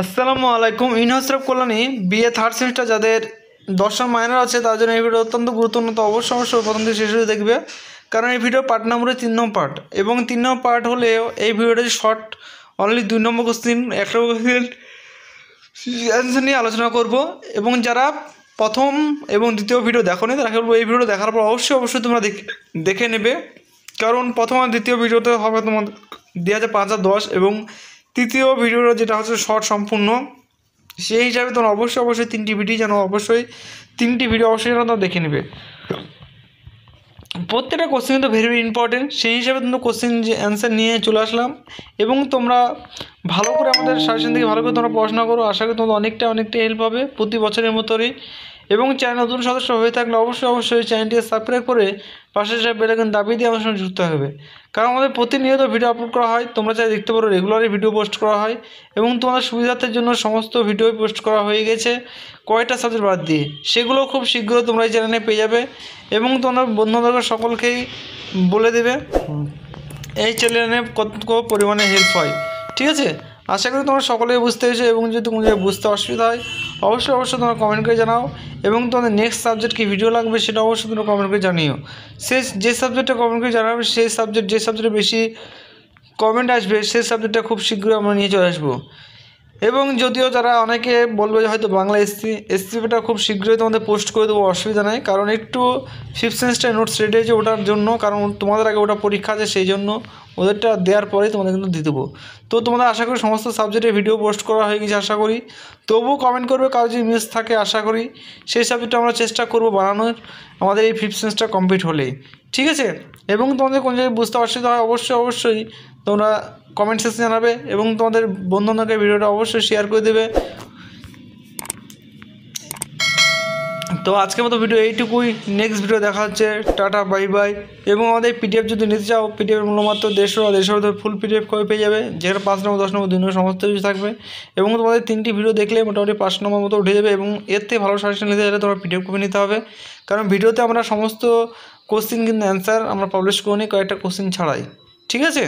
আসসালামু আলাইকুম। ইনহাসরফ Kalyani BA third semester যাদের দর্শন মাইনর আছে তার জন্য এই ভিডিও অত্যন্ত গুরুত্বপূর্ণ। তো অবশ্যই প্রথম থেকে শেষ হয়ে দেখবে, কারণ এই ভিডিও পার্ট নম্বরে 3 নম্বর পার্ট, এবং 3 নম্বর পার্ট হলেও এই ভিডিওটা শর্ট অনলি 2 নম্বর কোশ্চিন 1 নম্বর কোশ্চিন অ্যান্সার নিয়ে আলোচনা করব। এবং যারা প্রথম এবং দ্বিতীয় ভিডিও দেখো নি তারা বলবো এই ভিডিও দেখার পর অবশ্যই তোমরা দেখে নেবে, কারণ প্রথম আর দ্বিতীয় ভিডিওতে হবে তোমার 2005-10 এবং তৃতীয় ভিডিওটা যেটা হচ্ছে শর্ট সম্পূর্ণ, সেই হিসাবে তোমরা অবশ্যই 3টি ভিডিও যেন তোমরা দেখে নেবে। প্রত্যেকটা কোশ্চেন কিন্তু ভেরি ইম্পর্টেন্ট, সেই হিসাবে কিন্তু কোশ্চেন যে অ্যান্সার নিয়ে চলে আসলাম। এবং তোমরা ভালো করে আমাদের সাজেশন থেকে ভালো করে তোমরা পড়াশোনা করো, আশা করি তোমাদের অনেকটা অনেকটা হেল্প হবে প্রতি বছরের মতোই। এবং চ্যানেল নতুন সদস্য হয়ে থাকলে অবশ্যই চ্যানেলটিকে সাবস্ক্রাইব করে পাশে বেল আইকন দাবিয়ে দিয়ে আমার সঙ্গে যুক্ত হবে, কারণ আমাদের প্রতিনিয়ত ভিডিও আপলোড করা হয়, তোমরা চাই দেখতে পারো, রেগুলারই ভিডিও পোস্ট করা হয়। এবং তোমাদের সুবিধার্থের জন্য সমস্ত ভিডিও পোস্ট করা হয়ে গেছে কয়েকটা সাবজেক্ট বাদ দিয়ে, সেগুলো খুব শীঘ্রই তোমরা এই চ্যানেলে পেয়ে যাবে। এবং তোমাদের বন্ধুবান্ধব সকলকেই বলে দেবে এই চ্যানেলে কত পরিমাণে হেল্প হয়। ঠিক আছে, আশা করি তোমরা সকলেই বুঝতে পেরেছো। এবং যদি কোনো জায়গায় বুঝতে অসুবিধা হয় অবশ্যই তোমরা কমেন্ট করে জানাও। এবং তোমাদের নেক্সট সাবজেক্ট কী ভিডিও লাগবে সেটা অবশ্যই তোমরা কমেন্ট করে জানিও। যে সাবজেক্টটা কমেন্ট করে জানাবে যে সাবজেক্টে বেশি কমেন্ট আসবে সেই সাবজেক্টটা খুব শীঘ্রই আমরা নিয়ে চলে আসবো। এবং যদিও যারা অনেকে বলবে যে হয়তো বাংলা এসসিটা খুব শীঘ্রই তোমাদের পোস্ট করে দেবো, অসুবিধা নেই, কারণ একটু 5th সেমিস্টার নোটস রেডি হয়েছে ওটার জন্য, কারণ তোমাদের আগে ওটা পরীক্ষা আছে, সেই জন্য ওদেরটা দেওয়ার পরেই তোমাদের কিন্তু দিয়ে দেবো। তো তোমাদের আশা করি সমস্ত সাবজেক্টের ভিডিও পোস্ট করা হয়ে গেছে আশা করি। তবুও কমেন্ট করবে কারো যদি মিস থাকে, আশা করি সেই সাবজেক্টটা আমরা চেষ্টা করব বানানোর আমাদের এই 5th সেমিস্টার কমপ্লিট হলেই। ঠিক আছে, এবং তোমাদের কোন জায়গায় বুঝতে অসুবিধা হয় অবশ্যই তোমরা কমেন্ট সেকশনে জানাবে, এবং তোমাদের বন্ধুবান্ধবকে ভিডিওটা অবশ্যই শেয়ার করে দেবে। তো আজকের মতো ভিডিও এইটুকুই, নেক্সট ভিডিও দেখা হচ্ছে, টাটা বাই বাই। এবং আমাদের পিডিএফ যদি নিতে চাও, পিডিএফের মূল্য মাত্র 150 ফুল পিডিএফ কবে পেয়ে যাবে, যেখানে 5 নম্বর 10 নম্বর 2 নম্বর সমস্ত কিছু থাকবে। এবং তোমাদের 3টি ভিডিও দেখলে মোটামুটি 5 নম্বর মতো উঠে যাবে। এবং এর থেকে ভালো সাজেশন নিতে চাইলে তোমার পিডিএফ কপি নিতে হবে, কারণ ভিডিওতে আমরা সমস্ত কোশ্চিন কিন্তু অ্যান্সার আমরা পাবলিশ করিনি কয়েকটা কোশ্চিন ছাড়াই। ঠিক আছে।